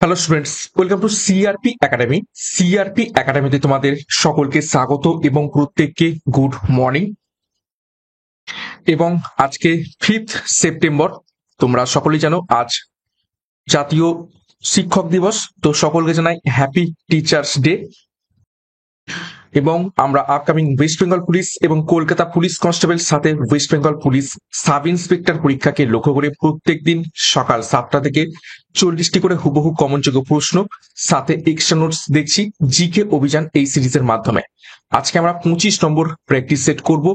Hello students, welcome to CRP academy. CRP একাডেমিতে তোমাদের সকলকে স্বাগত এবং প্রত্যেককে গুড মর্নিং। এবং আজকে 5 সেপ্টেম্বর, তোমরা সকলেই জানো আজ জাতীয় শিক্ষক দিবস। তো সকলকে জানাই হ্যাপি টিচার্স ডে। এবং আমরা আপকামিং ওয়েস্ট বেঙ্গল পুলিশ এবং কলকাতা পুলিশ কনস্টেবল সাথে West Bengal police sub inspector পরীক্ষাকে লক্ষ্য করে প্রত্যেকদিন সকাল 7টা থেকে 40টি করে হুবহু কমনযোগ্য প্রশ্ন সাথে এক্সট্রা নোটস দেখছি জিকে অভিযান এই সিরিজের মাধ্যমে। আজকে আমরা 25 নম্বর প্র্যাকটিস সেট করব।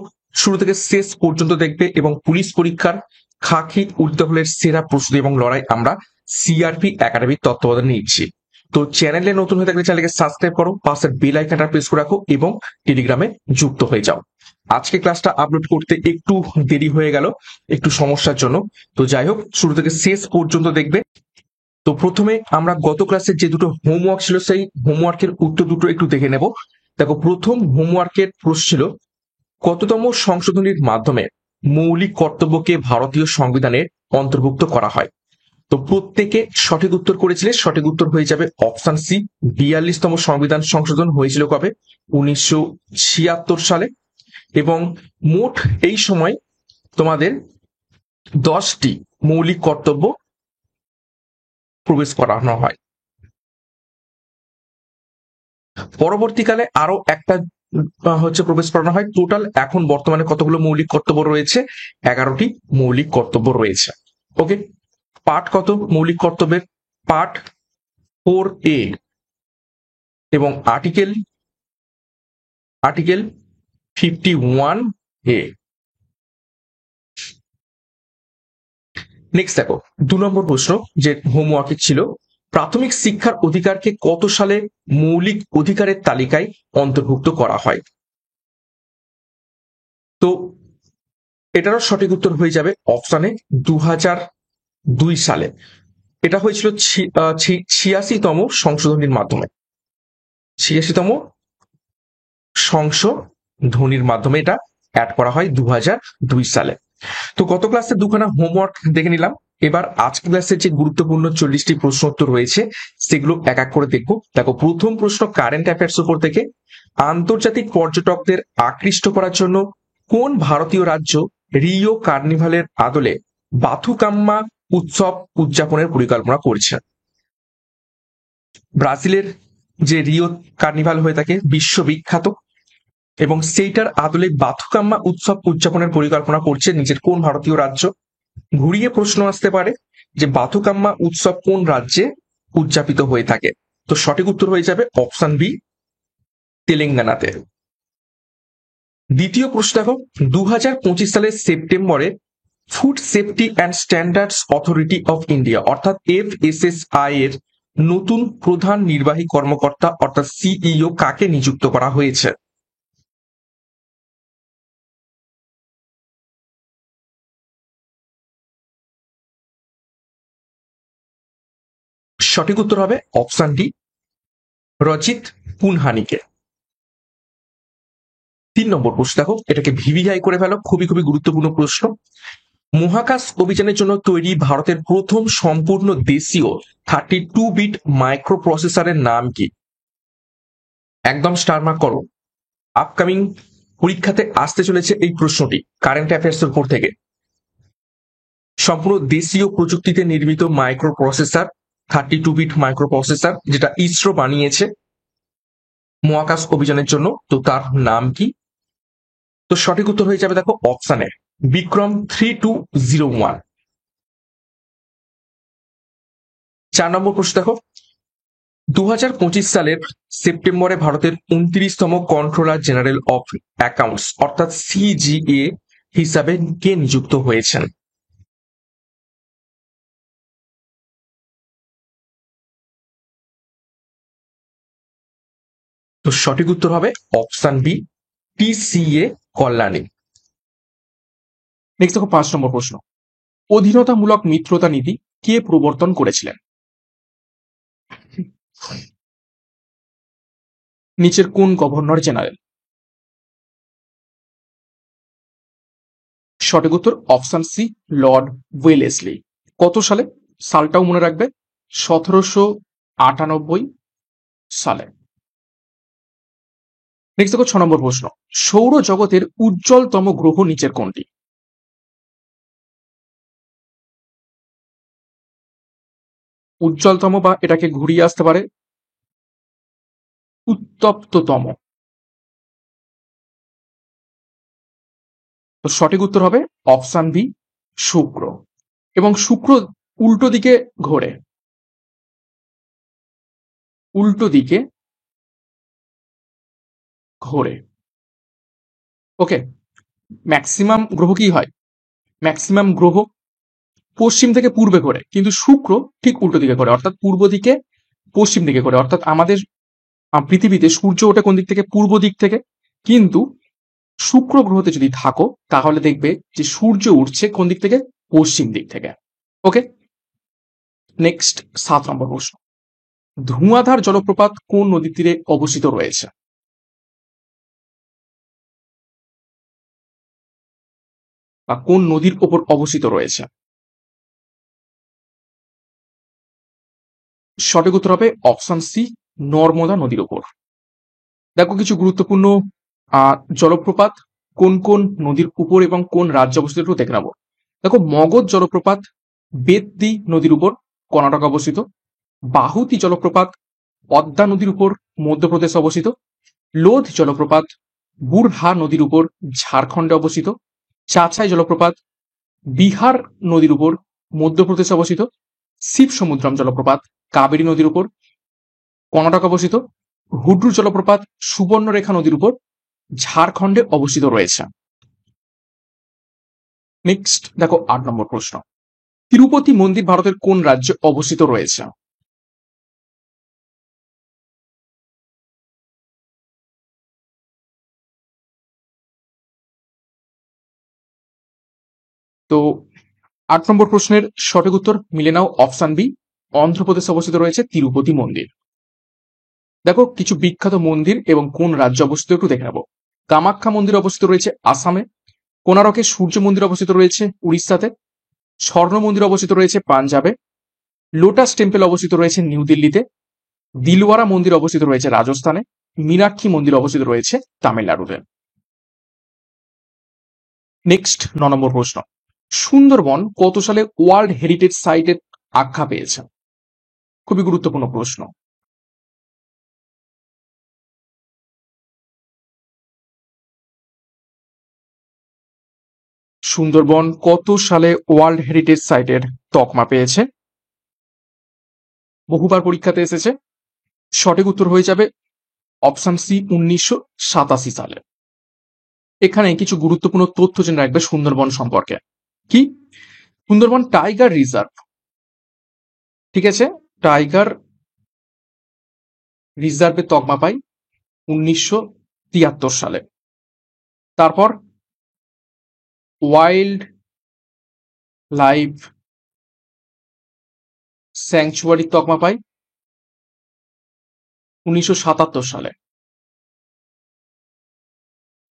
শুরু থেকে শেষ পর্যন্ত দেখবে এবং পুলিশ পরীক্ষার খাকি উর্ধফলের সেরা প্রস্তুতি এবং লড়াই আমরা সিআরপি একাডেমির তত্ত্বাবধানে নিচ্ছি। তো চ্যানেলে নতুন হয়ে থাকলে চ্যানেলকে সাবস্ক্রাইব করো, পাশের বেল আইকনটা প্রেস করে রাখো এবং টেলিগ্রামে যুক্ত হয়ে যাও। আজকে ক্লাসটা আপলোড করতে একটু দেরি হয়ে গেল, একটু সমস্যার জন্য। তো যাই হোক, শুরু থেকে শেষ পর্যন্ত দেখবে। তো প্রথমে আমরা গত ক্লাসের যে দুটো হোমওয়ার্ক ছিল সেই হোমওয়ার্কের উত্তর দুটো একটু দেখে নেব। দেখো, প্রথম হোমওয়ার্কের প্রশ্ন ছিল কততম সংশোধনীর মাধ্যমে মৌলিক কর্তব্যকে ভারতীয় সংবিধানের অন্তর্ভুক্ত করা হয়। তো প্রত্যেকে সঠিক উত্তর করেছিলে। সঠিক উত্তর হয়ে যাবে অপশন সি, 42তম সংবিধান সংশোধন হয়েছিল কবে? 1976 সালে। এবং মোট এই সময় তোমাদের 10টি মৌলিক কর্তব্য প্রবেশ করানো হয়। পরবর্তীকালে আরো একটা প্রবেশ করানো হয়। টোটাল এখন বর্তমানে কতগুলো মৌলিক কর্তব্য রয়েছে? 11টি মৌলিক কর্তব্য রয়েছে। ওকে, পার্ট কত মৌলিক কর্তব্যের? পার্ট 4A এবং আর্টিকেল 51A। নেক্সট দেখো, 2 নম্বর প্রশ্ন যে হোমওয়ার্কে ছিল, প্রাথমিক শিক্ষার অধিকারকে কত সালে মৌলিক অধিকারের তালিকায় অন্তর্ভুক্ত করা হয়? তো এটারও সঠিক উত্তর হয়ে যাবে অপশনে 2002 সালে। এটা হয়েছিল 86তম সংশোধনীর মাধ্যমে। 86তম সংশোধনীর মাধ্যমে এটা অ্যাড করা হয় 2002 সালে। তো গত ক্লাসে দুখানা হোমওয়ার্ক দেখে নিলাম। এবার আজকে ক্লাসের যে গুরুত্বপূর্ণ 40টি প্রশ্ন উত্তর রয়েছে সেগুলো এক এক করে দেখবো। দেখো, প্রথম প্রশ্ন কারেন্ট অ্যাফেয়ার্স উপর থেকে, আন্তর্জাতিক পর্যটকদের আকৃষ্ট করার জন্য কোন ভারতীয় রাজ্য রিও কার্নিভালের আদলে বাথুকাম্মা উৎসব উদযাপনের পরিকল্পনা করছে? ব্রাজিলের যে রিও কার্নিভাল হয়ে থাকে বিশ্ববিখ্যাত, এবং সেইটার আদলে বাথুকাম্মা উৎসব উদযাপনের পরিকল্পনা করছে নিজের কোন ভারতীয় রাজ্য? ঘুরিয়ে প্রশ্ন আসতে পারে যে বাথুকাম্মা উৎসব কোন রাজ্যে উদযাপিত হয়ে থাকে। তো সঠিক উত্তর হয়ে যাবে অপশন বি, তেলেঙ্গানাতে। দ্বিতীয় প্রশ্ন দেখো, 2025 সালের সেপ্টেম্বরে food safety and standards authority of India অর্থাৎ FSSAI এর নতুন প্রধান নির্বাহী কর্মকর্তা অর্থাৎ CEO কাকে নিযুক্ত করা হয়েছে? সঠিক উত্তর হবে অপশন ডি, রজিত পুনহানিকে। 3 নম্বর প্রশ্ন দেখো, এটাকে ভিভিআই করে ফেলো, খুবই গুরুত্বপূর্ণ প্রশ্ন। মহাকাশ অভিযানের জন্য তৈরি ভারতের প্রথম সম্পূর্ণ দেশীয় 32 বিট মাইক্রো প্রসেসরের নাম কি? একদম স্টার মার্ক করো, আপকামিং পরীক্ষাতে আসতে চলেছে এই প্রশ্নটি কারেন্ট অ্যাফেয়ার্স এর উপর থেকে। সম্পূর্ণ দেশীয় প্রযুক্তিতে নির্মিত microprocessor, 32 bit microprocessor, যেটা ইসরো বানিয়েছে মহাকাশ অভিযানের জন্য। তো তার নাম কি? তো সঠিক উত্তর হয়ে যাবে দেখো অপশনে বিক্রম 3201। 4 নম্বর প্রশ্ন দেখো, 2025 সালের সেপ্টেম্বরে ভারতের 29তম কন্ট্রোলার জেনারেল অফ অ্যাকাউন্টস অর্থাৎ CGA হিসাবে কে নিযুক্ত হয়েছেন? তো সঠিক উত্তর হবে option B, TCA Kalyani. Next দেখো, 5 নম্বর প্রশ্ন, অধীনতামূলক মিত্রতা নীতি কে প্রবর্তন করেছিলেন? নিচের কোন গভর্নর জেনারেল? সঠিক উত্তর অপশন সি, লর্ড ওয়েলেসলি। কত সালে? সালটাও মনে রাখবে, সালে। নেক্সট দেখো 6 নম্বর প্রশ্ন, সৌরজগতের উজ্জ্বলতম গ্রহ নিচের কোনটি? উজ্জ্বলতম বা এটাকে ঘুরিয়ে আসতে পারে উত্তপ্ততম। তো সঠিক উত্তর হবে অপশন বি, শুক্র। এবং শুক্র উল্টো দিকে ঘোরে, উল্টো দিকে ঘোরে। ওকে, ম্যাক্সিমাম গ্রহ কি হয়, ম্যাক্সিমাম গ্রহ পশ্চিম থেকে পূর্বে ঘোরে, কিন্তু শুক্র ঠিক উল্টো দিকে ঘোরে, অর্থাৎ পূর্ব দিকে পশ্চিম দিকে ঘোরে। অর্থাৎ আমাদের পৃথিবীতে সূর্য ওঠে কোন দিক থেকে, পূর্ব দিক থেকে, কিন্তু শুক্র গ্রহতে যদি থাকো তাহলে দেখবে যে সূর্য উঠছে কোন দিক থেকে, পশ্চিম দিক থেকে। ওকে, নেক্সট 7 নম্বর প্রশ্ন, ধোঁয়াধার জলপ্রপাত কোন নদীর তীরে অবস্থিত রয়েছে? বা কোন নদীর ওপর অবস্থিত রয়েছে? সঠিক উত্তর হবে অপশন সি, নর্মদা নদীর উপর। দেখো কিছু গুরুত্বপূর্ণ জলপ্রপাত কোন কোন নদীর উপর এবং কোন রাজ্যে অবস্থিত একটু দেখে নেবো। দেখো মগধ জলপ্রপাত বেত্তি নদীর উপর, কর্ণাটক অবস্থিত। বাহুতি জলপ্রপাত পদ্মা নদীর উপর, মধ্যপ্রদেশ অবস্থিত। লোধ জলপ্রপাত বুরহা নদীর উপর, ঝাড়খণ্ডে অবস্থিত। চাচাই জলপ্রপাত বিহার নদীর উপর, মধ্যপ্রদেশে অবস্থিত। শিব সমুদ্রম জলপ্রপাত কাবেরী নদীর উপর, কর্ণাটক অবস্থিত। হুড্রু জলপ্রপাত সুবর্ণরেখা নদীর উপর, ঝাড়খণ্ডে অবস্থিত রয়েছে। নেক্সট দেখো 8 নম্বর প্রশ্ন, তিরুপতি মন্দির ভারতের কোন রাজ্যে অবস্থিত রয়েছে? তো 8 নম্বর প্রশ্নের সঠিক উত্তর মিলে নাও অপশন বি, অন্ধ্রপ্রদেশে অবস্থিত রয়েছে তিরুপতি মন্দির। দেখো কিছু বিখ্যাত মন্দির এবং কোন রাজ্যে অবস্থিত একটু দেখে নেবো। কামাখ্যা মন্দির অবস্থিত রয়েছে আসামে। কোনারকে সূর্য মন্দির অবস্থিত রয়েছে উড়িষ্যাতে। স্বর্ণ মন্দির অবস্থিত রয়েছে পাঞ্জাবে। লোটাস টেম্পল অবস্থিত রয়েছে নিউ দিল্লিতে। দিলওয়ারা মন্দির অবস্থিত রয়েছে রাজস্থানে। মীনাক্ষী মন্দির অবস্থিত রয়েছে তামিলনাড়ুতে। নেক্সট 9 নম্বর প্রশ্ন, সুন্দরবন কত সালে ওয়ার্ল্ড হেরিটেজ সাইটের আখ্যা পেয়েছে? খুবই গুরুত্বপূর্ণ প্রশ্ন। সুন্দরবন কত সালে ওয়ার্ল্ড হেরিটেজ সাইটের তকমা পেয়েছে? বহুবার পরীক্ষাতে এসেছে। সঠিক উত্তর হয়ে যাবে অপশন সি, 1987 সালে। এখানে কিছু গুরুত্বপূর্ণ তথ্য জেনে রাখবে সুন্দরবন সম্পর্কে। কি, সুন্দরবন টাইগার রিজার্ভ, ঠিক আছে, টাইগার রিজার্ভের তকমা পাই 1973 সালে। তারপর ওয়াইল্ড লাইফ স্যাংচুয়ারি তকমা পাই 1977 সালে।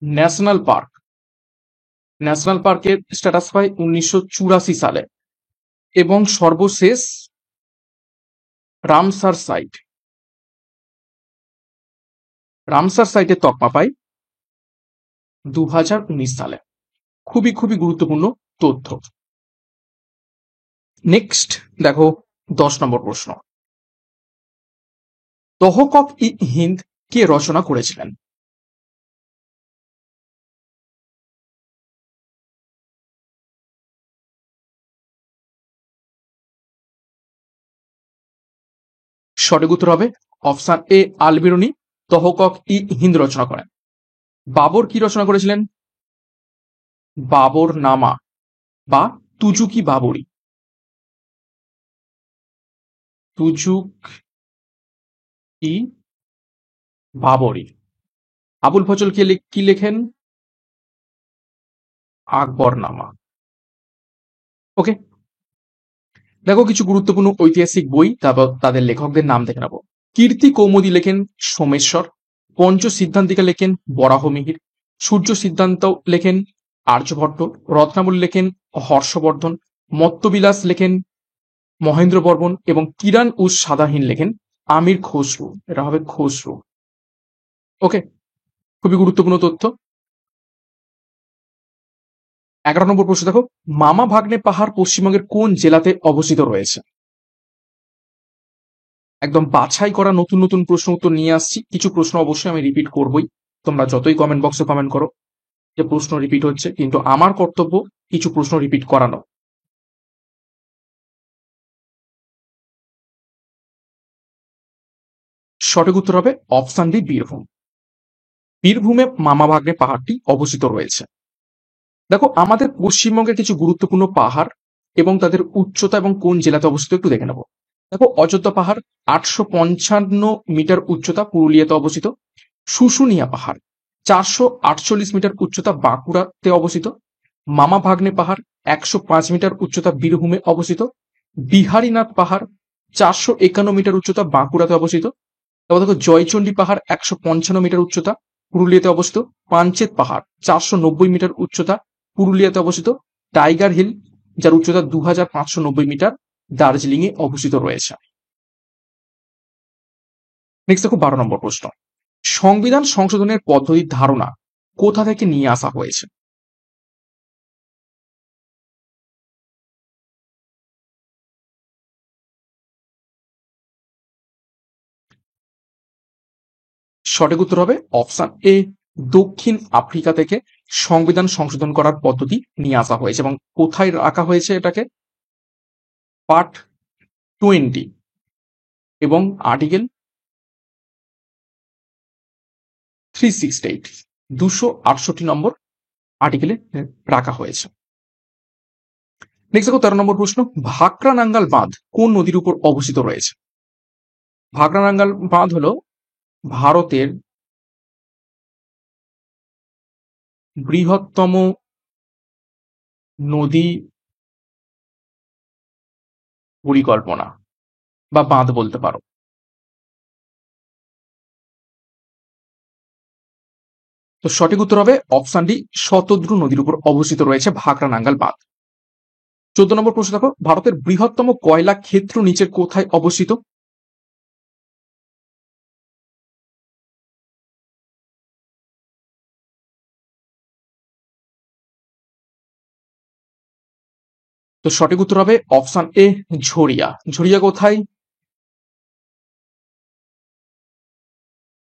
ন্যাশনাল পার্ক, ন্যাশনাল পার্কের স্ট্যাটাস পাই 1984 সালে। এবং সর্বশেষ রামসার সাইট, রামসার সাইটের তকমা পাই 2019 সালে। খুবই খুবই গুরুত্বপূর্ণ তথ্য। নেক্সট দেখো 10 নম্বর প্রশ্ন, তহকক ই হিন্দ কে রচনা করেছিলেন? সঠিক উত্তর হবে অপশন এ, আলবেরুনি তহকক ই হিন্দ রচনা করেন। বাবর কি রচনা করেছিলেন? বাবর নামা বা তুজুকি বাবরি, তুজুক ই বাবরি। আবুল ফজল কি লেখেন? আকবর নামা। ওকে, দেখো কিছু গুরুত্বপূর্ণ ঐতিহাসিক বই, তারপর তাদের লেখকদের নাম দেখে নেবো। কীর্তি কৌমুদী লেখেন সোমেশ্বর। পঞ্চ সিদ্ধান্তিকা লেখেন বরাহমিহির। সূর্য সিদ্ধান্ত লেখেন আর্যভট্ট। রত্নাবলী লেখেন হর্ষবর্ধন। মত্তবিলাস লেখেন মহেন্দ্র বর্মন এবং কিরান উস সাদাহীন লেখেন আমির খসরু, এটা হবে খসরু। ওকে, খুবই গুরুত্বপূর্ণ তথ্য। 11 নম্বর প্রশ্ন দেখো, মামা ভাগ্নে পাহাড় পশ্চিমবঙ্গের কোন জেলাতে অবস্থিত রয়েছে? একদম বাছাই করা নতুন নতুন প্রশ্ন উত্তর নিয়ে আসছি। কিছু প্রশ্ন অবশ্যই আমি রিপিট করবই, তোমরা যতই কমেন্ট বক্সে কমেন্ট করো যে প্রশ্ন রিপিট হচ্ছে, কিন্তু আমার কর্তব্য কিছু প্রশ্ন রিপিট করানো। সঠিক উত্তর হবে অপশন ডি, বীরভূম। বীরভূমে মামা ভাগ্নে পাহাড়টি অবস্থিত রয়েছে। দেখো, আমাদের পশ্চিমবঙ্গের কিছু গুরুত্বপূর্ণ পাহাড় এবং তাদের উচ্চতা এবং কোন জেলাতে অবস্থিত একটু দেখে নেব। দেখো, অযোধ্যা পাহাড় 855 মিটার উচ্চতা, পুরুলিয়াতে অবস্থিত। শুশুনিয়া পাহাড় 448 মিটার উচ্চতা, বাঁকুড়াতে অবস্থিত। মামা ভাগ্নে পাহাড় 105 মিটার উচ্চতা, বীরভূমে অবস্থিত। বিহারীনাথ পাহাড় 451 মিটার উচ্চতা, বাঁকুড়াতে অবস্থিত। তারপর দেখো, জয়চণ্ডী পাহাড় 155 মিটার উচ্চতা, পুরুলিয়াতে অবস্থিত। পাঞ্চেত পাহাড় 490 মিটার উচ্চতা, পুরুলিয়াতে অবস্থিত। টাইগার হিল, যার উচ্চতা 2590 মিটার, দার্জিলিং এ অবস্থিত রয়েছে। নেক্সট দেখো 12 নম্বর প্রশ্ন, সংবিধান সংশোধনের পদ্ধতির ধারণা কোথা থেকে নিয়ে আসা হয়েছে? সঠিক উত্তর হবে অপশন এ, দক্ষিণ আফ্রিকা থেকে সংবিধান সংশোধন করার পদ্ধতি নিয়ে আসা হয়েছে। এবং কোথায় রাখা হয়েছে এটাকে? পার্ট 20 এবং আর্টিকেল 368, 268 নম্বর আর্টিকেলে রাখা হয়েছে। নেক্সট দেখো 13 নম্বর প্রশ্ন, ভাকরা নাঙ্গাল বাঁধ কোন নদীর উপর অবস্থিত রয়েছে? ভাকরা নাঙ্গাল বাঁধ হলো ভারতের বৃহত্তম নদী পরিকল্পনা বা বাঁধ বলতে পারো। তো সঠিক উত্তর হবে অপশন ডি, শতদ্রু নদীর উপর অবস্থিত রয়েছে ভাকরা নাঙ্গাল বাঁধ। 14 নম্বর প্রশ্ন দেখো, ভারতের বৃহত্তম কয়লা ক্ষেত্র নিচের কোথায় অবস্থিত? তো সঠিক উত্তর হবে অপশন এ, ঝরিয়া। ঝরিয়া কোথায়?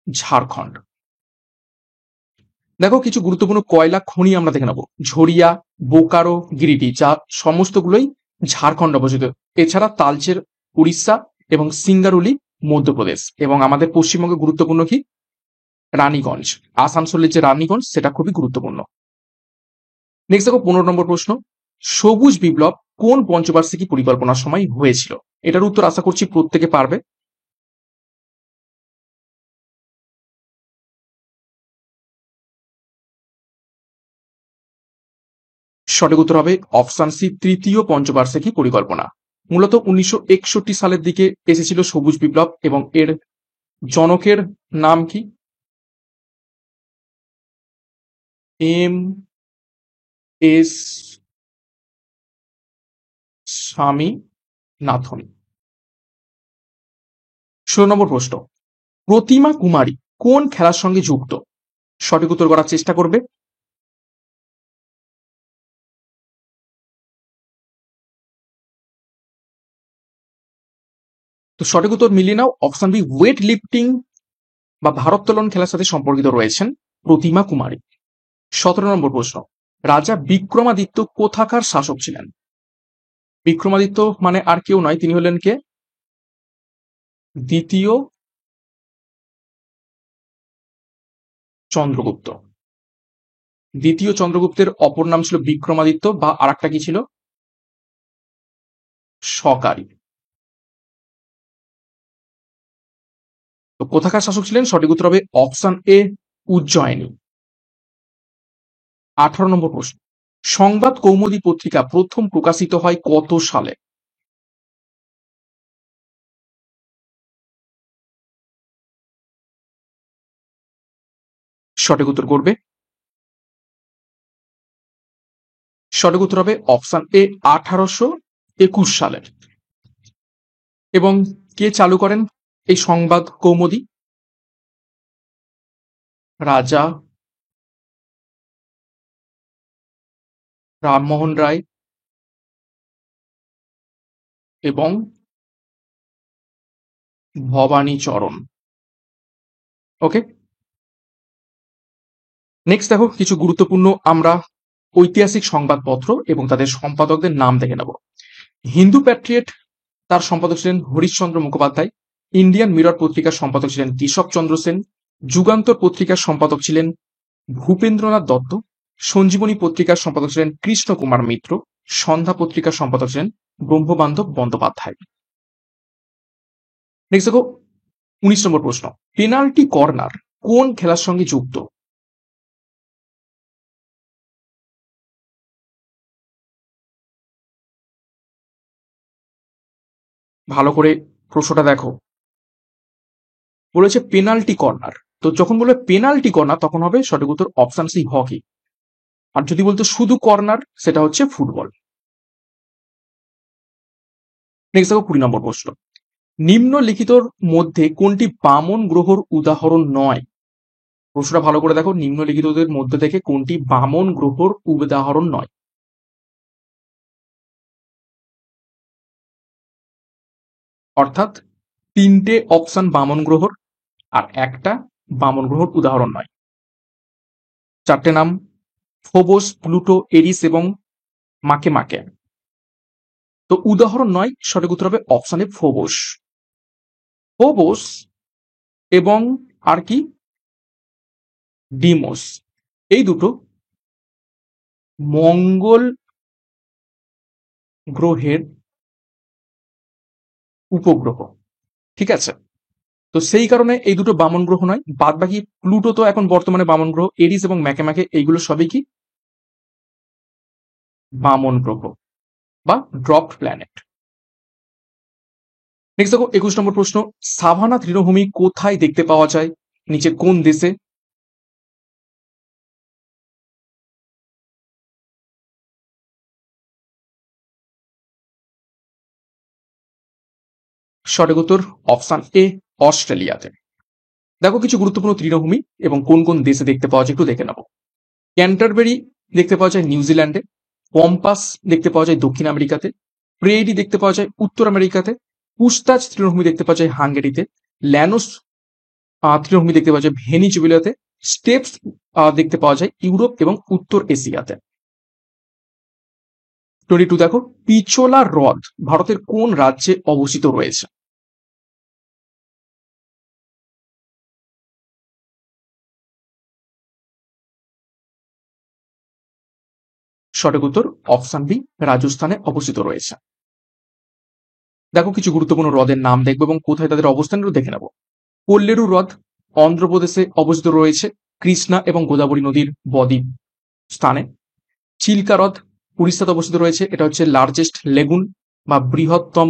ঝাড়খণ্ড। দেখো, কিছু গুরুত্বপূর্ণ কয়লা খনি আমরা দেখে নেবো। ঝরিয়া, বোকারো, গিরিডি, যা সমস্তগুলোই ঝাড়খণ্ড অবস্থিত। এছাড়া তালচের উড়িষ্যা এবং সিঙ্গারুলি মধ্যপ্রদেশ। এবং আমাদের পশ্চিমবঙ্গে গুরুত্বপূর্ণ কি? রানীগঞ্জ, আসানসোলের যে রানীগঞ্জ, সেটা খুবই গুরুত্বপূর্ণ। নেক্সট দেখো 15 নম্বর প্রশ্ন, সবুজ বিপ্লব কোন পঞ্চবার্ষিকী পরিকল্পনার সময় হয়েছিল? এটার উত্তর আশা করছি প্রত্যেকে পারবে। সঠিক উত্তর হবে অপশন সি, তৃতীয় পঞ্চবার্ষিকী পরিকল্পনা। মূলত 1961 সালের দিকে এসেছিল সবুজ বিপ্লব, এবং এর জনকের নাম কি? M S Swaminathan. 16 নম্বর প্রশ্ন, প্রতিমা কুমারী কোন খেলার সঙ্গে যুক্ত? সঠিক উত্তর করার চেষ্টা করবে। তো সঠিক উত্তর মিলিয়ে নাও, অপশন বি, ওয়েট লিফটিং বা ভারোত্তোলন খেলার সাথে সম্পর্কিত রয়েছেন প্রতিমা কুমারী। 17 নম্বর প্রশ্ন, রাজা বিক্রমাদিত্য কোথাকার শাসক ছিলেন? বিক্রমাদিত্য মানে আর কেউ নয়, তিনি হলেন কে? দ্বিতীয় চন্দ্রগুপ্ত। দ্বিতীয় চন্দ্রগুপ্তের অপর নাম ছিল বিক্রমাদিত্য, বা আরেকটা কি ছিল? সকারি। তো কোথাকার শাসক ছিলেন? সঠিক উত্তর হবে অপশন এ, উজ্জয়িনী। 18 নম্বর প্রশ্ন, সংবাদ কৌমুদী পত্রিকা প্রথম প্রকাশিত হয় কত সালে? সঠিক উত্তর করবে। সঠিক উত্তর হবে অপশন এ, 1821 সালের। এবং কে চালু করেন এই সংবাদ কৌমুদী, রাজা রামমোহন রায় এবং ভবানীচরণ। ওকে, নেক্সট দেখো কিছু গুরুত্বপূর্ণ আমরা ঐতিহাসিক সংবাদপত্র এবং তাদের সম্পাদকদের নাম দেখে নেব। হিন্দু প্যাট্রিয়ট, তার সম্পাদক ছিলেন হরিশচন্দ্র মুখোপাধ্যায়। ইন্ডিয়ান মিরর পত্রিকার সম্পাদক ছিলেন কেশব চন্দ্র সেন। যুগান্তর পত্রিকার সম্পাদক ছিলেন ভূপেন্দ্রনাথ দত্ত। সঞ্জীবনী পত্রিকার সম্পাদক ছিলেন কৃষ্ণ কুমার মিত্র। সন্ধ্যা পত্রিকার সম্পাদক ছিলেন ব্রহ্মবান্ধব বন্দ্যোপাধ্যায়। নেক্সট দেখো 19 নম্বর প্রশ্ন, পেনাল্টি কর্নার কোন খেলার সঙ্গে যুক্ত? ভালো করে প্রশ্নটা দেখো। বলেছে পেনাল্টি কর্নার, তো যখন বলবে পেনাল্টি কর্নার তখন হবে সঠিক উত্তর অপশন সি হকি। আর যদি বলতো শুধু কর্নার সেটা হচ্ছে ফুটবল। নেক্সট দেখো 20 নম্বর প্রশ্ন, নিম্নলিখিতর মধ্যে কোনটি বামন গ্রহর উদাহরণ নয়? প্রশ্নটা ভালো করে দেখো, নিম্নলিখিতদের মধ্যে থেকে কোনটি বামন গ্রহর উদাহরণ নয়? অর্থাৎ তিনটে অপশন বামন গ্রহর আর একটা বামন গ্রহর উদাহরণ নয়। চারটে নাম ফোবস, প্লুটো, এরিস এবং মাকে মাকে। তো উদাহরণ নয়, সঠিক উত্তর হবে অপশন এ ফোবস। ফোবস এবং আর কি ডিমোস, এই দুটো মঙ্গল গ্রহের উপগ্রহ, ঠিক আছে? তো সেই কারণে এই দুটো বামন গ্রহ নয়। বাদ বাকি প্লুটো তো এখন বর্তমানে বামন গ্রহ, এরিস এবং ম্যাকে এইগুলো সবই কি বামন গ্রহ বা ড্রপড প্ল্যানেট। নেক্সট দেখো 21 নম্বর প্রশ্ন, সাভানা তৃণভূমি কোথায় দেখতে পাওয়া যায়? নিচে কোন দেশে? সঠিক উত্তর অপশন এ অস্ট্রেলিয়াতে। দেখো কিছু গুরুত্বপূর্ণ তৃণভূমি এবং কোন কোন দেশে দেখতে পাওয়া যায় একটু দেখে নেবো। ক্যান্টারবেরি দেখতে পাওয়া যায় নিউজিল্যান্ডে। পম্পাস দেখতে পাওয়া যায় দক্ষিণ আমেরিকাতে। প্রেরি দেখতে পাওয়া যায় উত্তর আমেরিকাতে। পুস্তাজ তৃণভূমি দেখতে পাওয়া যায় হাঙ্গেরিতে। ল্যানোস তৃণভূমি দেখতে পাওয়া যায় ভেনিজুয়েলাতে। স্টেপস দেখতে পাওয়া যায় ইউরোপ এবং উত্তর এশিয়াতে। 22 দেখো, পিচোলা হ্রদ ভারতের কোন রাজ্যে অবস্থিত রয়েছে? সঠিক উত্তর অপশন বি রাজস্থানে অবস্থিত রয়েছে। দেখো কিছু গুরুত্বপূর্ণ হ্রদের নাম দেখবো এবং কোথায় তাদের অবস্থান দেখে নেব। কোল্লেরু হ্রদ অন্ধ্রপ্রদেশে অবস্থিত রয়েছে কৃষ্ণা এবং গোদাবরী নদীর বদ্বীপ স্থানে। চিল্কা হ্রদ উড়িষ্যাতে অবস্থিত রয়েছে, এটা হচ্ছে লার্জেস্ট লেগুন বা বৃহত্তম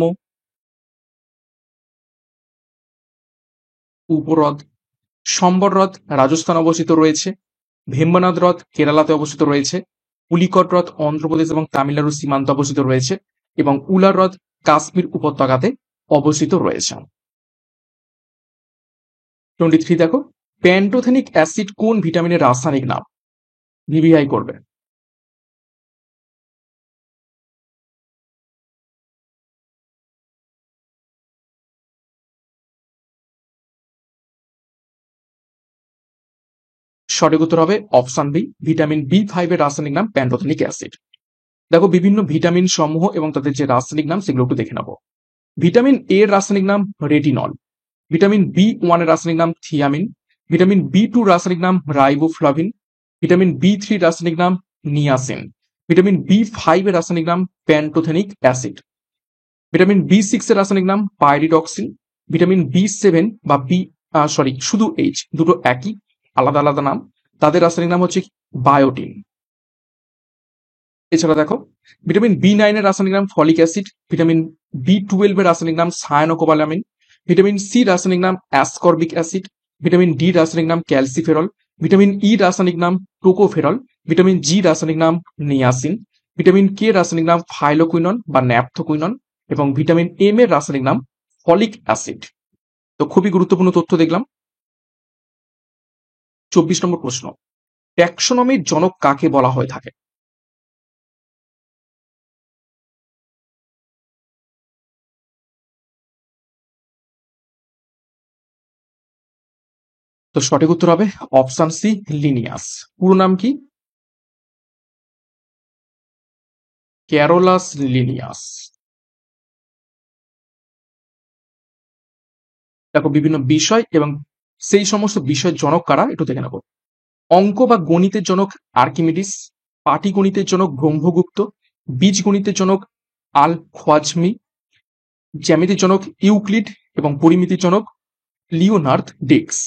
উপহ্রদ। সম্বর হ্রদ রাজস্থান অবস্থিত রয়েছে। ভেম্বনাথ হ্রদ কেরালাতে অবস্থিত রয়েছে। পুলিকট হ্রদ অন্ধ্রপ্রদেশ এবং তামিলনাড়ু সীমান্তে অবস্থিত রয়েছে এবং উলার হ্রদ কাশ্মীর উপত্যকাতে অবস্থিত রয়েছে। 23 দেখো, প্যান্টোথেনিক অ্যাসিড কোন ভিটামিনের রাসায়নিক নাম? ভিভিআই করবে। সঠিক উত্তর হবে অপশন বি ভিটামিন বি5 এর রাসায়নিক নাম প্যান্টোথেনিক অ্যাসিড। দেখো বিভিন্ন ভিটামিন সমূহ এবং তাদের যে রাসায়নিক নাম সেগুলো একটু দেখে নেবো। ভিটামিন এ এর রাসায়নিক নাম রেটিনল। ভিটামিন বি1 এর রাসায়নিক নাম থিয়ামিন। ভিটামিন বি2 রাসায়নিক নাম রাইবোফ্লাভিন। ভিটামিন বি3 রাসায়নিক নাম নিয়াসিন। ভিটামিন বি5 এর রাসায়নিক নাম প্যান্টোথেনিক অ্যাসিড। ভিটামিন বি6 এর রাসায়নিক নাম পাইরিডক্সিন। ভিটামিন বি7 বা শুধু এইচ, দুটো একই, আলাদা আলাদা নাম, তাদের রাসায়নিক নাম হচ্ছে বায়োটিন। এছাড়া দেখো ভিটামিন বি9 এর রাসায়নিক নাম ফলিক অ্যাসিড। ভিটামিন বি12 এর রাসায়নিক নাম সায়ানোকোবালামিন। ভিটামিন সি রাসায়নিক নাম অ্যাসকর্বিক অ্যাসিড। ভিটামিন ডি রাসায়নিক নাম ক্যালসিফেরল। ভিটামিন ই রাসায়নিক নাম টোকোফেরল। ভিটামিন জি রাসায়নিক নাম নিয়াসিন। ভিটামিন কে রাসায়নিক নাম ফাইলোকুইনন বা ন্যাপথোকুইনন এবং ভিটামিন এম এর রাসায়নিক নাম ফলিক অ্যাসিড। তো খুবই গুরুত্বপূর্ণ তথ্য দেখলাম। 24 নম্বর প্রশ্ন, ট্যাক্সোনমির জনক কাকে বলা হয়ে থাকে? তো সঠিক উত্তর হবে অপশন সি, লিনিয়াস। পুরো নাম কি? Carolus Linnaeus. দেখো বিভিন্ন বিষয় এবং সেই সমস্ত বিষয়ের জনক কারা একটু দেখে নেব। অঙ্ক বা গণিতের জনক আর্কিমিডিস, পাটিগণিতের জনক ব্রহ্মগুপ্ত, বীজগণিতের জনক আল খোয়াজমি, জ্যামিতির জনক ইউক্লিড এবং পরিমিতির জনক লিওনার্দ ডিক্স।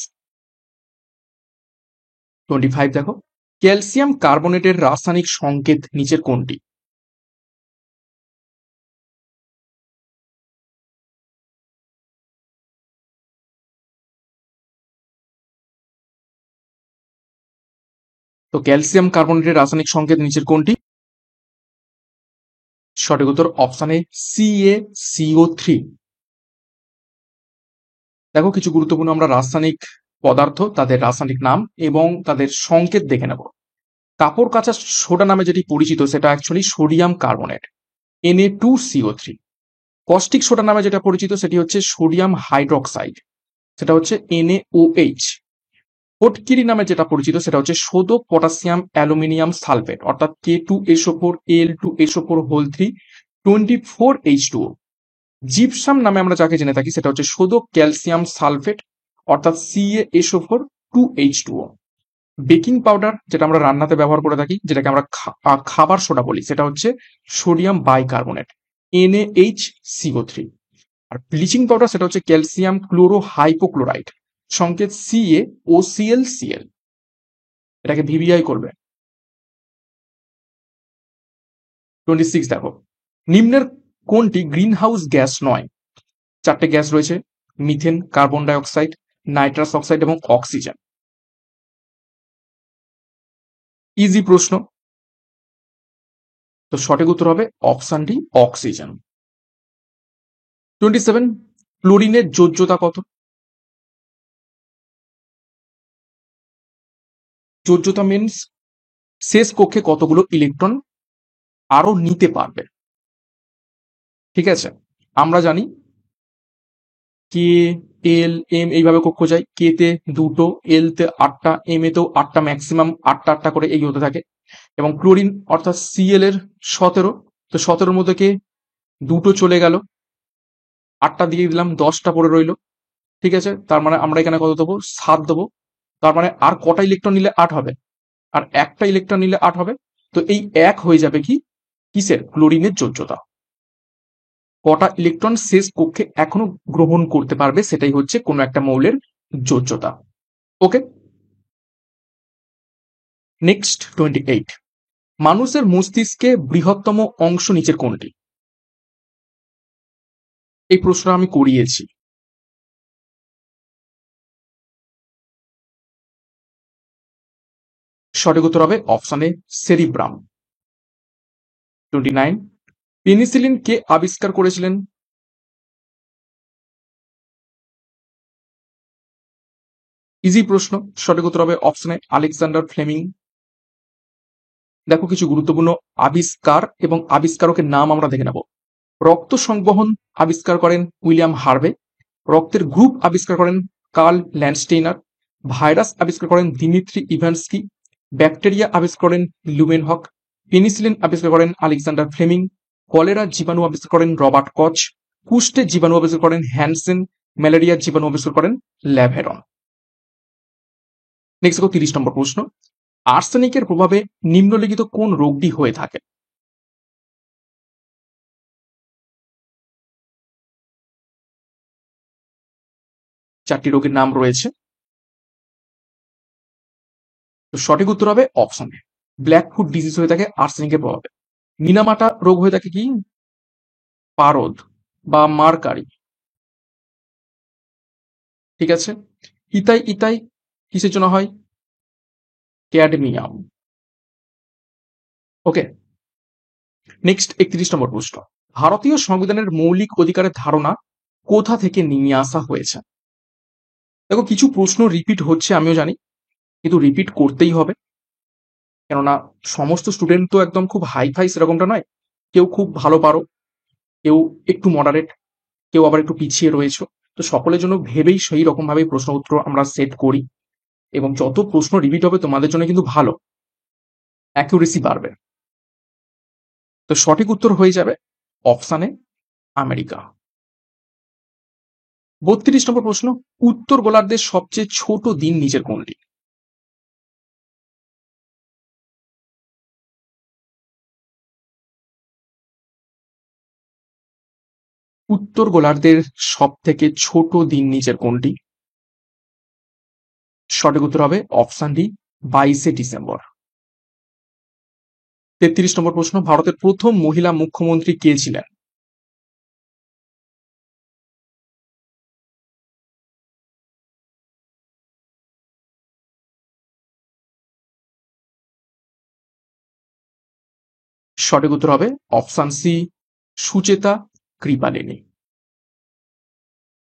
25 দেখো, ক্যালসিয়াম কার্বনেটের রাসায়নিক সংকেত নিচের কোনটি? তো ক্যালসিয়াম কার্বনেটের রাসায়নিক সংকেত নিচের কোনটি? সঠিক উত্তর অপশন এ, CaCO3। দেখো কিছু গুরুত্বপূর্ণ আমরা রাসায়নিক পদার্থ, তাদের রাসায়নিক নাম এবং তাদের সংকেত দেখে নেব। কাপড় কাচা সোডা নামে যেটি পরিচিত সেটা actually sodium carbonate, Na2CO3। Caustic soda নামে যেটা পরিচিত সেটি হচ্ছে সোডিয়াম হাইড্রোক্সাইড, সেটা হচ্ছে NaOH। ফটকিরি নামে যেটা পরিচিত সেটা হচ্ছে সোদক পটাশিয়াম অ্যালুমিনিয়াম সালফেট, অর্থাৎ K2SO4 Al2SO4 3 24H2O। জিপসাম নামে আমরা যাকে জেনে থাকি সেটা হচ্ছে সোদক ক্যালসিয়াম সালফেট, অর্থাৎ CaSO4 2H2O। বেকিং পাউডার যেটা আমরা রান্নাতে ব্যবহার করে থাকি, যেটাকে আমরা খাবার সোডা বলি, সেটা হচ্ছে সোডিয়াম বাইকার্বনেট, NaHCO3। আর ব্লিচিং পাউডার সেটা হচ্ছে ক্যালসিয়াম ক্লোরো হাইপোক্লোরাইড, সংকেত CaOClCl। এটাকে ভিভিআই করবে। 26 দেখো, নিম্নের কোনটি গ্রিন হাউস গ্যাস নয়? চারটে গ্যাস রয়েছে, methane, carbon die oxide, nitrous oxide এবং অক্সিজেন। ইজি প্রশ্ন। তো সঠিক উত্তর হবে অপশন ডি, অক্সিজেন। 27, ক্লোরিনের যোজ্যতা কত? যোজ্যতা মিনস শেষ কক্ষে কতগুলো ইলেকট্রন আরো নিতে পারবে। ঠিক আছে, আমরা জানি কে, এল, এম এইভাবে কক্ষ যায়। কে তে দুটো, এল তে 8টা, এম এতেও 8টা, ম্যাক্সিমাম 8টা 8টা করে এই হতে থাকে। এবং ক্লোরিন অর্থাৎ Cl এর 17। তো 17-র মধ্যে কে দুটো চলে গেল, 8টা দিয়ে দিলাম, 10টা পড়ে রইল। ঠিক আছে, তার মানে আমরা এখানে কত দেবো? 7 দেবো। তার মানে আর কটা ইলেকট্রন নিলে 8 হবে? আর একটা ইলেকট্রন নিলে 8 হবে। তো এই 1 হয়ে যাবে কি কিসের? ক্লোরিনের যোজ্যতা। কটা ইলেকট্রন শেষ কক্ষে এখনো গ্রহণ করতে পারবে সেটাই হচ্ছে কোনো একটা মৌলের যোজ্যতা। ওকে, নেক্সট 28, মানুষের মস্তিষ্কে বৃহত্তম অংশ নিচের কোনটি? এই প্রশ্নটা আমি করিয়েছি। সঠিক উত্তর হবে অপশন এ, সেরিব্রাম। 29, পেনিসিলিন কে আবিষ্কার করেছিলেন? ইজি প্রশ্ন। সঠিক উত্তর হবে অপশন এ, আলেকজান্ডার ফ্লেমিং। দেখো কিছু গুরুত্বপূর্ণ আবিষ্কার এবং আবিষ্কারকের নাম আমরা দেখে নেব। রক্ত সংবহন আবিষ্কার করেন উইলিয়াম হার্ভে। রক্তের গ্রুপ আবিষ্কার করেন কার্ল ল্যান্ডস্টেইনার। ভাইরাস আবিষ্কার করেন দিমিত্রি ইভানস্কি। ব্যাকটেরিয়া আবিষ্কার করেন লুমেনহক। পেনিসিলিন আবিষ্কার করেন আলেকজান্ডার ফ্লেমিং। কলেরা জীবাণু আবিষ্কার করেন রবার্ট কচ। কুষ্ঠের জীবাণু আবিষ্কার করেন হ্যানসেন। ম্যালেরিয়ার জীবাণু আবিষ্কার করেন ল্যাভেরন। নেক্সট দেখো 30 নম্বর প্রশ্ন, আর্সেনিকের প্রভাবে নিম্নলিখিত কোন রোগটি হয়ে থাকে? চারটি রোগের নাম রয়েছে। তো সঠিক উত্তর হবে option A, black foot disease হয়ে থাকে আর্সেনিকের প্রভাবে। মিনামাটা রোগ হয়ে থাকে কি? পারদ বা মার্কারি। ঠিক আছে, ইতাই ইতাই কিসের জন্য হয়? ক্যাডমিয়াম। ওকে, নেক্সট 31 নম্বর প্রশ্ন, ভারতীয় সংবিধানের মৌলিক অধিকারের ধারণা কোথা থেকে নিয়ে আসা হয়েছে? দেখো কিছু প্রশ্ন রিপিট হচ্ছে আমিও জানি, কিন্তু রিপিট করতেই হবে, কেননা সমস্ত স্টুডেন্ট তো একদম খুব হাই ফাই সেরকমটা নয়। কেউ খুব ভালো পারো, কেউ একটু মডারেট, কেউ আবার একটু পিছিয়ে রয়েছে। তো সকলের জন্য ভেবেই সেই রকম ভাবেই প্রশ্ন উত্তর আমরা সেট করি, এবং যত প্রশ্ন রিপিট হবে তোমাদের জন্য কিন্তু ভালো, অ্যাকুরেসি বাড়বে। তো সঠিক উত্তর হয়ে যাবে অপশানে আমেরিকা। 32 নম্বর প্রশ্ন, উত্তর গোলার্ধের সবচেয়ে ছোট দিন নিচের কোনটি? উত্তর গোলার্ধের সব থেকে ছোট দিন নিচের কোনটি? সঠিক উত্তর হবে অপশান ডি, 22শে ডিসেম্বর। 33 নম্বর প্রশ্ন, ভারতের প্রথম মহিলা মুখ্যমন্ত্রী কে ছিলেন? সঠিক উত্তর হবে option C, Sucheta Kripalani.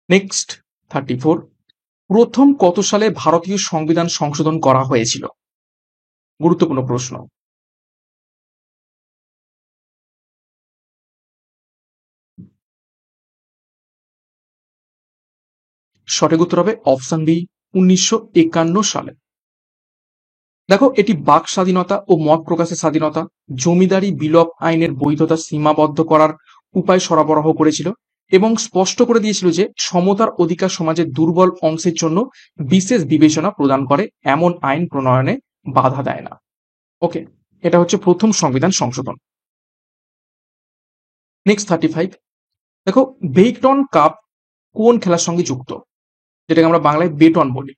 Next 34, প্রথম কত সালে ভারতীয় সংবিধান সংশোধন করা হয়েছিল? গুরুত্বপূর্ণ প্রশ্ন। সঠিক উত্তর হবে অপশান বি, 1951 সালে। দেখো এটি বাক স্বাধীনতা ও মত প্রকাশের স্বাধীনতা, জমিদারি বিলোপ আইনের বৈধতা সীমাবদ্ধ করার উপায় সরবরাহ করেছিল, এবং স্পষ্ট করে দিয়েছিল যে সমতার অধিকার সমাজের দুর্বল অংশের জন্য বিশেষ বিবেচনা প্রদান করে, এমন আইন প্রণয়নে বাধা দেয় না। ওকে, এটা হচ্ছে প্রথম সংবিধান সংশোধন। নেক্সট 35, দেখো বেটন কাপ কোন খেলার সঙ্গে যুক্ত, যেটাকে আমরা বাংলায় বেটন বলি?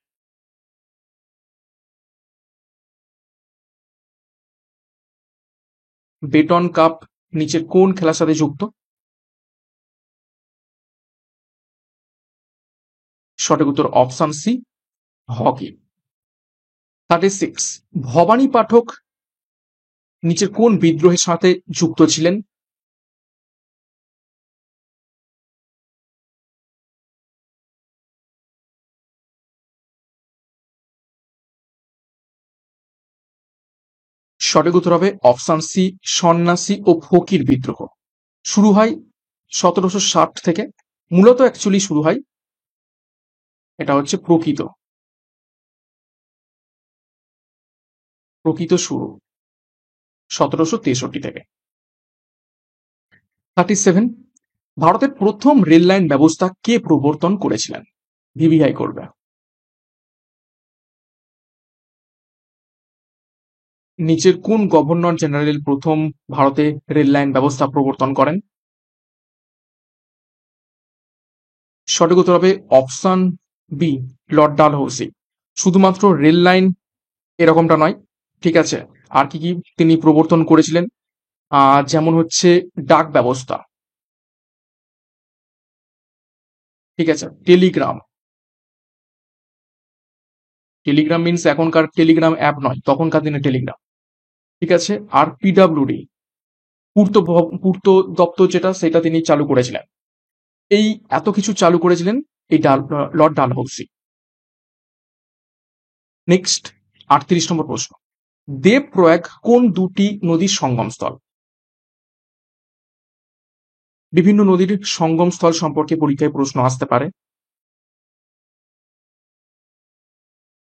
বেটন কাপ নিচের কোন খেলার সাথে যুক্ত? সঠিক উত্তর অপশন সি, হকি। 36, ভবানী পাঠক নিচের কোন বিদ্রোহের সাথে যুক্ত ছিলেন? সঠিক উত্তর হবে অপশন সি, সন্ন্যাসী ও ফকির বিদ্রোহ। শুরু হয় 1760 থেকে, মূলত অ্যাকচুয়ালি শুরু হয়, এটা হচ্ছে প্রকৃত প্রকৃত শুরু 1763 থেকে। 37, ভারতের প্রথম রেল লাইন ব্যবস্থা কে প্রবর্তন করেছিলেন? ভিভিআই করবে। নিচের কোন গভর্নর জেনারেল প্রথম ভারতে রেল লাইন ব্যবস্থা প্রবর্তন করেন? সঠিক উত্তর হবে অপশন বি, লর্ড ডালহৌসি। শুধুমাত্র রেল লাইন এরকমটা নয়, ঠিক আছে, আর কি কি তিনি প্রবর্তন করেছিলেন? যেমন হচ্ছে ডাক ব্যবস্থা, ঠিক আছে, টেলিগ্রাম। টেলিগ্রাম মিনস এখনকার টেলিগ্রাম অ্যাপ নয়, তখনকার দিনে টেলিগ্রাম, ঠিক আছে। আর পিডাব্লিউডি, পূর্ত দপ্তর যেটা, সেটা তিনি চালু করেছিলেন। এই এত কিছু চালু করেছিলেন এই লর্ড ডালহৌসি। নেক্সট 38 নম্বর প্রশ্ন, দেব প্রয়াগ কোন দুটি নদীর সঙ্গমস্থল? বিভিন্ন নদীর সঙ্গমস্থল সম্পর্কে পরীক্ষায় প্রশ্ন আসতে পারে।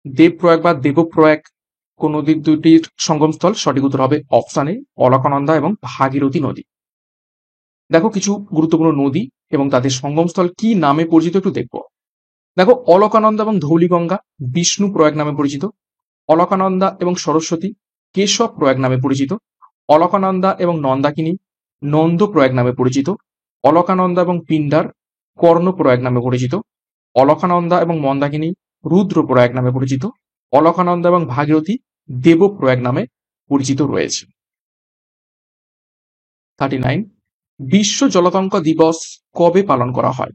দেবপ্রয়াগ বা দেবপ্রয়াগ কোন নদীর দুটির সঙ্গমস্থল? সঠিক উত্তর হবে অপশানে অলকানন্দা এবং ভাগীরথী নদী। দেখো কিছু গুরুত্বপূর্ণ নদী এবং তাদের সঙ্গমস্থল কি নামে পরিচিত একটু দেখবো। দেখো অলকানন্দা এবং ধৌলিগঙ্গা বিষ্ণু প্রয়াগ নামে পরিচিত, অলকানন্দা এবং সরস্বতী কেশব প্রয়াগ নামে পরিচিত, অলকানন্দা এবং নন্দাকিনী নন্দ প্রয়াগ নামে পরিচিত, অলকানন্দা এবং পিন্ডার কর্ণ প্রয়াগ নামে পরিচিত, অলকানন্দা এবং মন্দাকিনী রুদ্র প্রয়াগ নামে পরিচিত, অলকানন্দা এবং ভাগীরথী দেব প্রয়াগ নামে পরিচিত রয়েছে। 39, বিশ্ব জলাতঙ্ক দিবস কবে পালন করা হয়?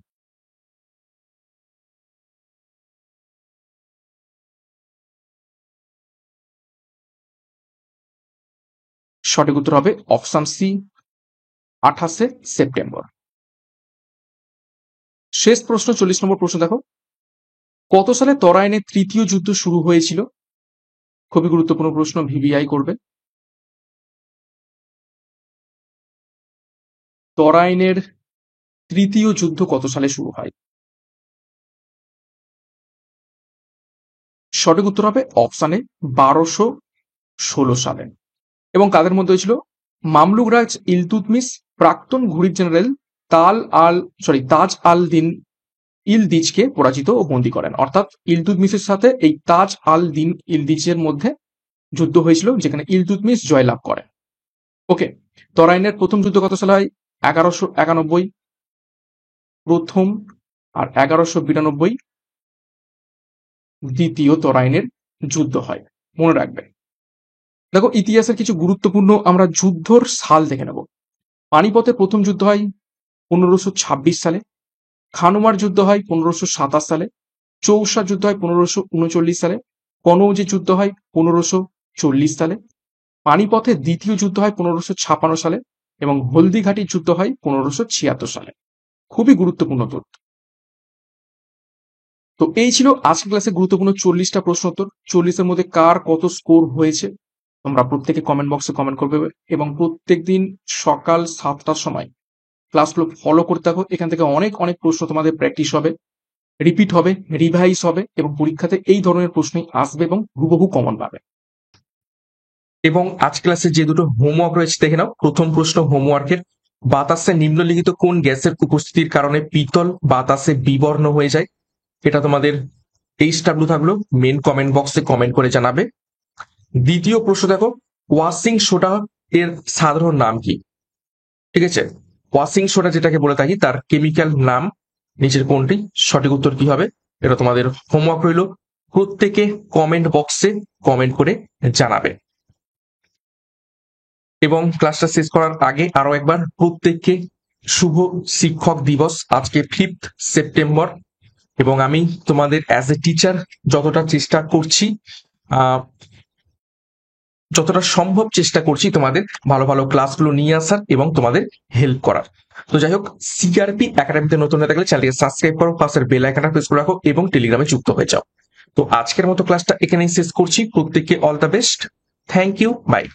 সঠিক উত্তর হবে অপশন সি, 28শে সেপ্টেম্বর। শেষ প্রশ্ন 40 নম্বর প্রশ্ন দেখো, কত সালে তরাইনের তৃতীয় যুদ্ধ শুরু হয়েছিল? খুবই গুরুত্বপূর্ণ প্রশ্ন, ভিভিআই করবে। তরাইনের তৃতীয় যুদ্ধ কত সালে শুরু হয়? সঠিক উত্তর হবে অপশানে 1216 সালে। এবং কাদের মধ্যে হয়েছিল? মামলুক রাজ ইলতুৎমিশ প্রাক্তন ঘুরিদ জেনারেল তাজ আল দিন ইলদিজকে পরাজিত ও বন্দী করেন। অর্থাৎ ইলতুৎমিশের সাথে এই তাজ আল দিন ইলদিজের মধ্যে যুদ্ধ হয়েছিল, যেখানে ইলতুৎমিশ জয়লাভ করে। ওকে, তরাইনের প্রথম যুদ্ধ কত সালে হয়? 1191 প্রথম, আর 1192 দ্বিতীয় তরাইনের যুদ্ধ হয়, মনে রাখবে। দেখো, ইতিহাসের কিছু গুরুত্বপূর্ণ আমরা যুদ্ধর সাল দেখে নেব। পানিপথের প্রথম যুদ্ধ হয় 1526 সালে, খানুমার যুদ্ধ হয় 1527 সালে, চৌসার যুদ্ধ হয় 1539 সালে, কনৌজের যুদ্ধ হয় 1540 সালে, পানিপথের দ্বিতীয় যুদ্ধ হয় 1556 সালে এবং হলদিঘাটির যুদ্ধ হয় 1576 সালে। খুবই গুরুত্বপূর্ণ তথ্য। তো এই ছিল আজকের ক্লাসে গুরুত্বপূর্ণ 40টা প্রশ্ন উত্তর। 40-এর মধ্যে কার কত স্কোর হয়েছে তোমরা প্রত্যেকে কমেন্ট বক্সে কমেন্ট করবে, এবং প্রত্যেকদিন সকাল 7টার সময় ক্লাসগুলো ফলো করতে থাকো। এখান থেকে অনেক অনেক প্রশ্ন তোমাদের প্র্যাকটিস হবে, রিপিট হবে, রিভাইজ হবে, এবং পরীক্ষাতে এই ধরনের প্রশ্নই আসবে এবং হুবহু কমন পাবে। এবং আজ ক্লাসে যে দুটো হোমওয়ার্ক রয়েছে দেখে নাও। প্রথম প্রশ্ন হোমওয়ার্কের, বাতাসে নিম্নলিখিত কোন গ্যাসের উপস্থিতির কারণে পিতল বাতাসে বিবর্ণ হয়ে যায়? এটা তোমাদের HW থাকলো, মেন কমেন্ট বক্সে কমেন্ট করে জানাবে। দ্বিতীয় প্রশ্ন দেখো, ওয়াশিং সোডা এর সাধারণ নাম কি? ঠিক আছে, ওয়াশিং সোডা যেটাকে বলে থাকি তার কেমিক্যাল নাম নিচের কোনটি? সঠিক উত্তর কি হবে? এটা তোমাদের হোমওয়ার্ক রইল, প্রত্যেকে কমেন্ট বক্সে কমেন্ট করে জানাবে। এবং ক্লাসটা শেষ করার আগে আরো একবার প্রত্যেককে শুভ শিক্ষক দিবস। আজকে 5th সেপ্টেম্বর, এবং আমি তোমাদের অ্যাজ এ টিচার যতটা চেষ্টা করছি, যতটা সম্ভব চেষ্টা করছি তোমাদের ভালো ভালো ক্লাসগুলো নিয়ে আসার এবং তোমাদের হেল্প করার। তো যাই হোক, সিআরপি একাডেমিতে নতুন হয়ে থাকলে চ্যানেলকে সাবস্ক্রাইব করো, পাশের বেল আইকনটা প্রেস করে রাখো এবং টেলিগ্রামে যুক্ত হয়ে যাও। তো আজকের মতো ক্লাসটা এখানেই শেষ করছি। প্রত্যেককে all the best, thank you, by.